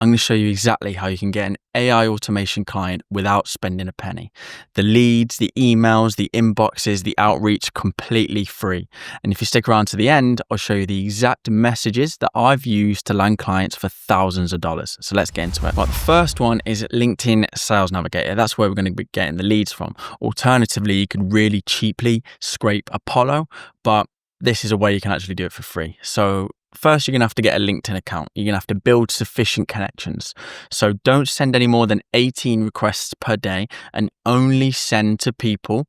I'm going to show you exactly how you can get an AI automation client without spending a penny. The leads, the emails, the inboxes, the outreach, completely free. And if you stick around to the end, I'll show you the exact messages that I've used to land clients for thousands of dollars. So let's get into it. Well, the first one is LinkedIn Sales Navigator. That's where we're going to be getting the leads from. Alternatively, you could really cheaply scrape Apollo, but this is a way you can actually do it for free. So first, you're going to have to get a LinkedIn account. You're going to have to build sufficient connections. So don't send any more than 18 requests per day, and only send to people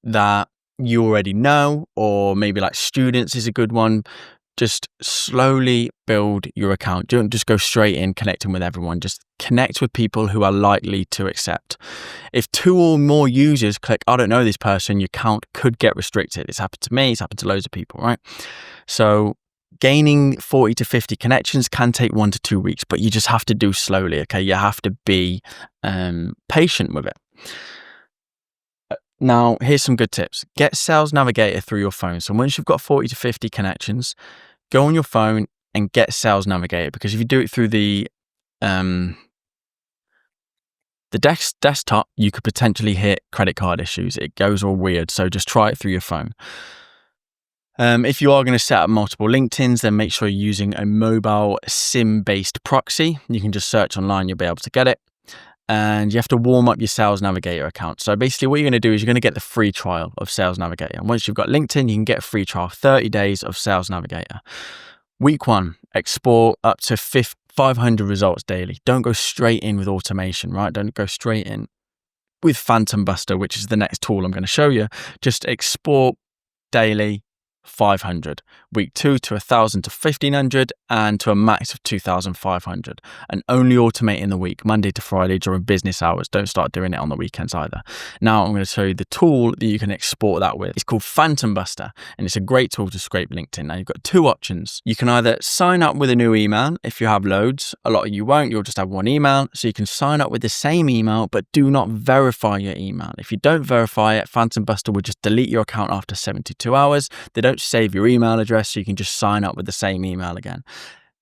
that you already know, or maybe like students is a good one. Just slowly build your account. Don't just go straight in connecting with everyone. Just connect with people who are likely to accept. If 2 or more users click, I don't know this person, your account could get restricted. It's happened to me. It's happened to loads of people, right? So gaining 40 to 50 connections can take 1 to 2 weeks, but you just have to do slowly, okay? You have to be patient with it. Now, here's some good tips. Get Sales Navigator through your phone. So once you've got 40 to 50 connections, go on your phone and get Sales Navigator, because if you do it through the desktop, you could potentially hit credit card issues. It goes all weird, so just try it through your phone. If you are going to set up multiple LinkedIns, then make sure you're using a mobile SIM-based proxy. You can just search online, you'll be able to get it. And you have to warm up your Sales Navigator account. So basically what you're going to do is you're going to get the free trial of Sales Navigator. And once you've got LinkedIn, you can get a free trial, 30 days of Sales Navigator. Week 1, export up to 500 results daily. Don't go straight in with automation, right? Don't go straight in with Phantom Buster, which is the next tool I'm going to show you. Just export daily 500. Week 2 to 1,000 to 1,500, and to a max of 2,500, and only automate in the week, Monday to Friday during business hours. Don't start doing it on the weekends either. Now I'm going to show you the tool that you can export that with. It's called Phantom Buster, and it's a great tool to scrape LinkedIn. Now you've got 2 options. You can either sign up with a new email if you have loads. A lot of you won't. You'll just have 1 email. So you can sign up with the same email, but do not verify your email. If you don't verify it, Phantom Buster will just delete your account after 72 hours. They don't save your email address, so you can just sign up with the same email again.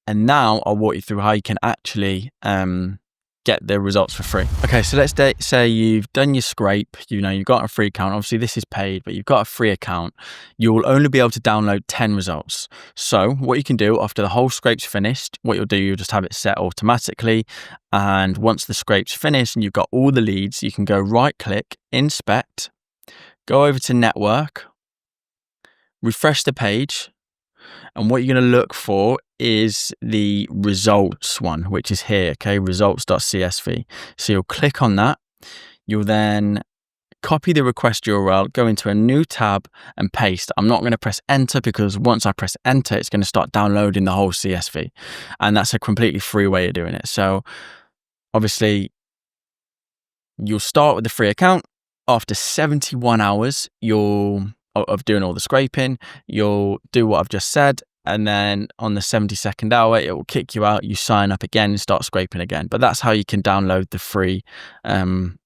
And now I'll walk you through how you can actually get the results for free. Okay, so let's say you've done your scrape, you've got a free account. Obviously this is paid, but you've got a free account. You'll only be able to download 10 results. So what you can do after the whole scrape's finished, what you'll do, you'll just have it set automatically. And once the scrape's finished and you've got all the leads, you can go right click, inspect, go over to network, refresh the page, and what you're going to look for is the results one, which is here, okay, results.csv. So you'll click on that. You'll then copy the request URL, go into a new tab and paste. I'm not going to press enter, because once I press enter, it's going to start downloading the whole CSV. And that's a completely free way of doing it. So obviously you'll start with the free account. After 71 hours, of doing all the scraping, you'll do what I've just said, and then on the 72nd hour it will kick you out. You sign up again and start scraping again. But that's how you can download the free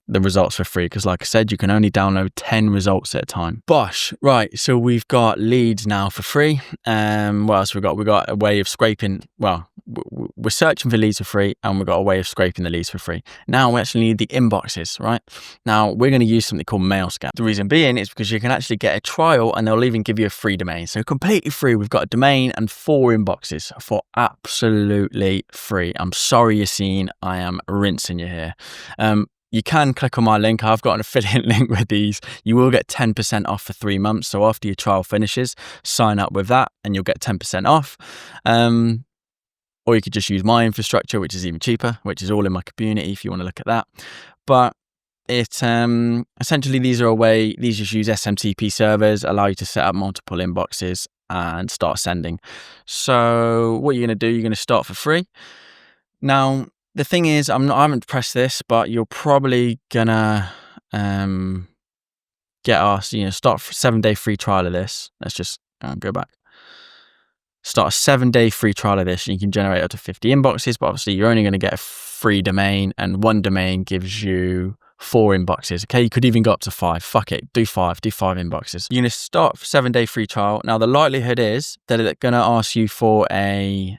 the results for free, because like I said, you can only download 10 results at a time. Bosh. Right, so we've got leads now for free. What else we got? We got a way of scraping, well, we're searching for leads for free, and we've got a way of scraping the leads for free. Now we actually need the inboxes, right? Now we're going to use something called MailScan. The reason being is because you can actually get a trial, and they'll even give you a free domain. So completely free. We've got a domain and 4 inboxes for absolutely free. I'm sorry, Yassine, I am rinsing you here. You can click on my link. I've got an affiliate link with these. You will get 10% off for 3 months. So after your trial finishes, sign up with that and you'll get 10% off. Or you could just use my infrastructure, which is even cheaper, which is all in my community if you want to look at that. But it essentially, these just use SMTP servers, allow you to set up multiple inboxes and start sending. So what you're going to do, you're going to start for free. Now, the thing is, I haven't pressed this, but you're probably gonna get us, start a 7-day free trial of this. Let's just go back. Start a 7-day free trial of this, and you can generate up to 50 inboxes, but obviously you're only going to get a free domain, and 1 domain gives you 4 inboxes. Okay, you could even go up to 5. Fuck it, do 5 inboxes. You're going to start a 7-day free trial. Now the likelihood is that they're going to ask you for a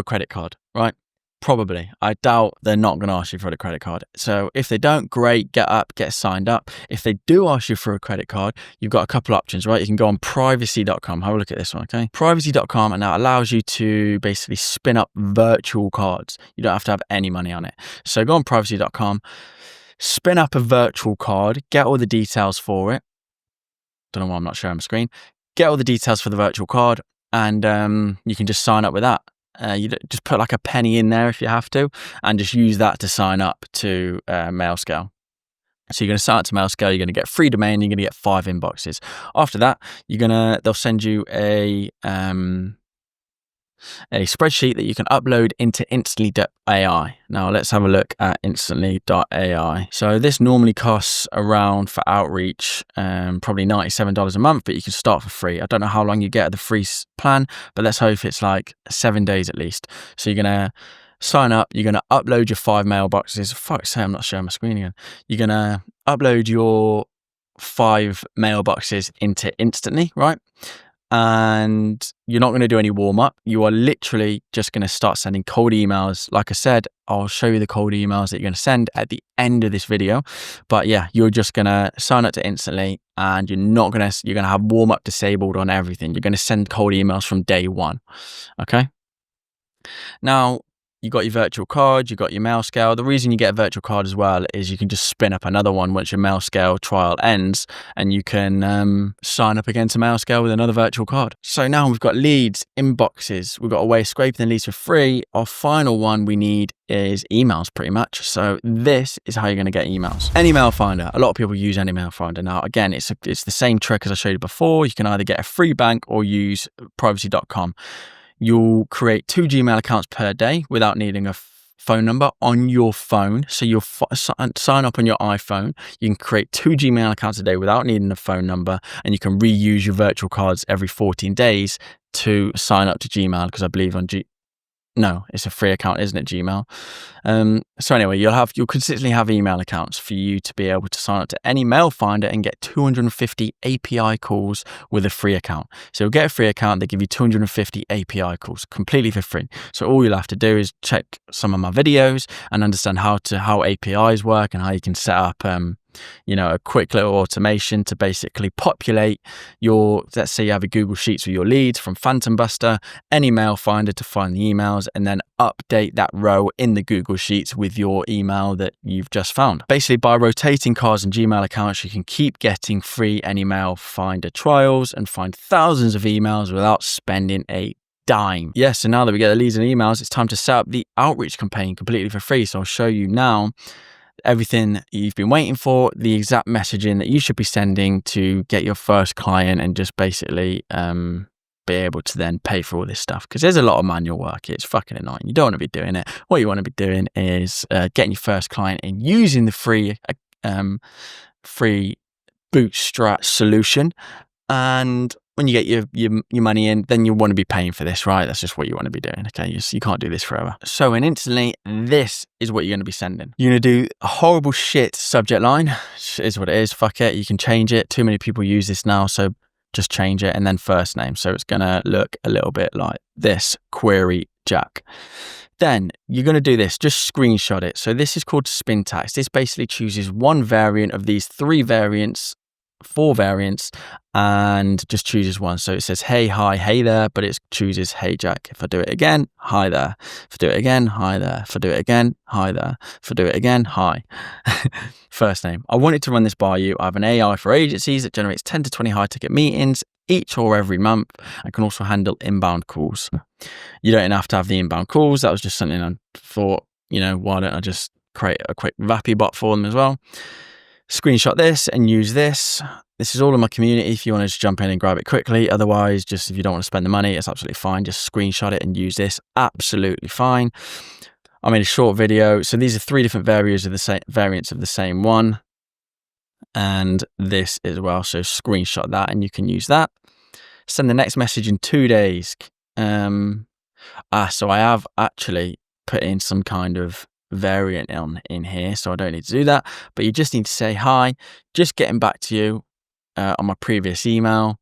credit card, right? Probably. I doubt they're not going to ask you for a credit card. So if they don't, great, get signed up. If they do ask you for a credit card, you've got a couple options, right? You can go on privacy.com. Have a look at this one, okay? Privacy.com, and that allows you to basically spin up virtual cards. You don't have to have any money on it. So go on privacy.com, spin up a virtual card, get all the details for it. Don't know why I'm not sharing my screen. Get all the details for the virtual card, and you can just sign up with that. You just put like a penny in there if you have to, and just use that to sign up to MailScale. So you're going to sign up to MailScale. You're going to get free domain. You're going to get 5 inboxes. After that, they'll send you a spreadsheet that you can upload into instantly.ai. Now let's have a look at instantly.ai. So this normally costs around, for outreach, probably $97 a month, but you can start for free. I don't know how long you get at the free plan, but let's hope it's like 7 days at least. So you're going to sign up, you're going to upload your 5 mailboxes. Fuck's sake, I'm not sharing my screen again. You're going to upload your 5 mailboxes into Instantly, right? And you're not going to do any warm up. You are literally just going to start sending cold emails. Like I said, I'll show you the cold emails that you're going to send at the end of this video. But yeah, you're just going to sign up to Instantly, and you're going to have warm up disabled on everything. You're going to send cold emails from day one. Okay. Now, you got your virtual card, you got your MailScale. The reason you get a virtual card as well is you can just spin up another one once your MailScale trial ends, and you can sign up again to MailScale with another virtual card. So now we've got leads, inboxes, we've got a way of scraping the leads for free. Our final one we need is emails, pretty much. So this is how you're going to get emails. Anymail Finder. A lot of people use Anymail Finder. Now, again, it's the same trick as I showed you before. You can either get a free bank or use privacy.com. You'll create 2 Gmail accounts per day without needing a phone number on your phone. So you'll sign up on your iPhone. You can create 2 Gmail accounts a day without needing a phone number, and you can reuse your virtual cards every 14 days to sign up to Gmail, because I believe on No, it's a free account, isn't it, Gmail? So anyway, you'll consistently have email accounts for you to be able to sign up to any mail finder and get 250 API calls with a free account. So you'll get a free account, they give you 250 API calls completely for free. So all you'll have to do is check some of my videos and understand how APIs work and how you can set up a quick little automation to basically populate let's say you have a Google Sheets with your leads from Phantom Buster, any mail finder to find the emails, and then update that row in the Google Sheets with your email that you've just found. Basically, by rotating cards and Gmail accounts, you can keep getting free any mail finder trials and find thousands of emails without spending a dime. Yes, so now that we get the leads and emails, it's time to set up the outreach campaign completely for free. So I'll show you now everything you've been waiting for, the exact messaging that you should be sending to get your first client, and just basically be able to then pay for all this stuff, because there's a lot of manual work. It's fucking annoying. You don't want to be doing it. What you want to be doing is getting your first client and using the free bootstrap solution, and when you get your money in, then you want to be paying for this, right? That's just what you want to be doing, okay? You can't do this forever. So in Instantly, this is what you're going to be sending. You're going to do a horrible shit subject line. It is what it is. Fuck it. You can change it. Too many people use this now, so just change it. And then first name. So it's going to look a little bit like this: Query Jack. Then you're going to do this, just screenshot it. So this is called spin tags. This basically chooses one variant of these 4 variants, and just chooses one. So it says, hey, hi, hey there, but it chooses, hey, Jack. If I do it again, hi there. If I do it again, hi there. If I do it again, hi there. If I do it again, hi. First name. I wanted to run this by you. I have an AI for agencies that generates 10 to 20 high ticket meetings each or every month, and can also handle inbound calls. You don't have to have the inbound calls. That was just something I thought, why don't I just create a quick Vappy bot for them as well. Screenshot this and use this. This is all in my community if you want to just jump in and grab it quickly. Otherwise, just if you don't want to spend the money, it's absolutely fine. Just screenshot it and use this. Absolutely fine. I made a short video. So these are 3 different variants of the same one. And this as well. So screenshot that and you can use that. Send the next message in 2 days. So I have actually put in some kind of variant in here, so I don't need to do that, but you just need to say hi, just getting back to you on my previous email.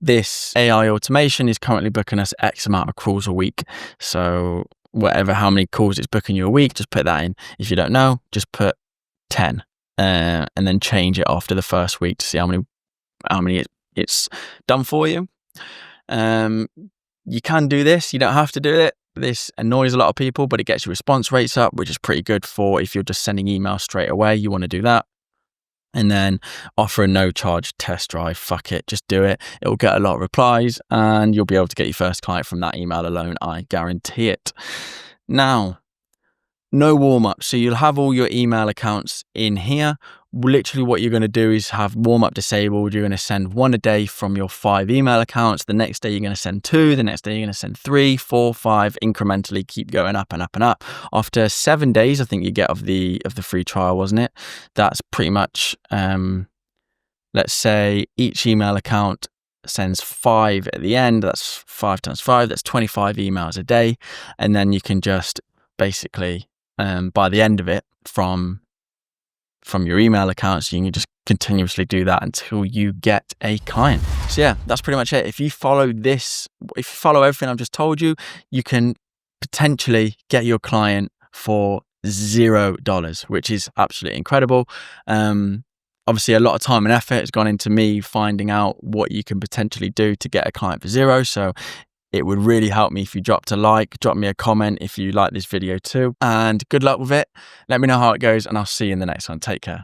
This AI automation is currently booking us X amount of calls a week, so whatever, how many calls it's booking you a week, just put that in. If you don't know, just put 10 and then change it after the first week to see how many it's done for you. You can do this, you don't have to do it. This annoys a lot of people, but it gets your response rates up, which is pretty good for if you're just sending emails straight away. You want to do that. And then offer a no charge test drive. Fuck it, just do it. It will get a lot of replies and you'll be able to get your first client from that email alone. I guarantee it. Now, no warm up. So you'll have all your email accounts in here. Literally what you're going to do is have warm up disabled. You're going to send 1 a day from your 5 email accounts. The next day you're going to send 2. The next day you're going to send 3, 4, 5, incrementally keep going up and up and up. After 7 days, I think you get of the free trial, wasn't it? That's pretty much, let's say each email account sends 5 at the end. That's 5 times 5. That's 25 emails a day. And then you can just basically, by the end of it, from your email accounts, you can just continuously do that until you get a client. So yeah, that's pretty much it. If you follow everything I've just told you, you can potentially get your client for $0, which is absolutely incredible. Obviously a lot of time and effort has gone into me finding out what you can potentially do to get a client for $0. So it would really help me if you dropped a like, drop me a comment if you like this video too. And good luck with it. Let me know how it goes and I'll see you in the next one. Take care.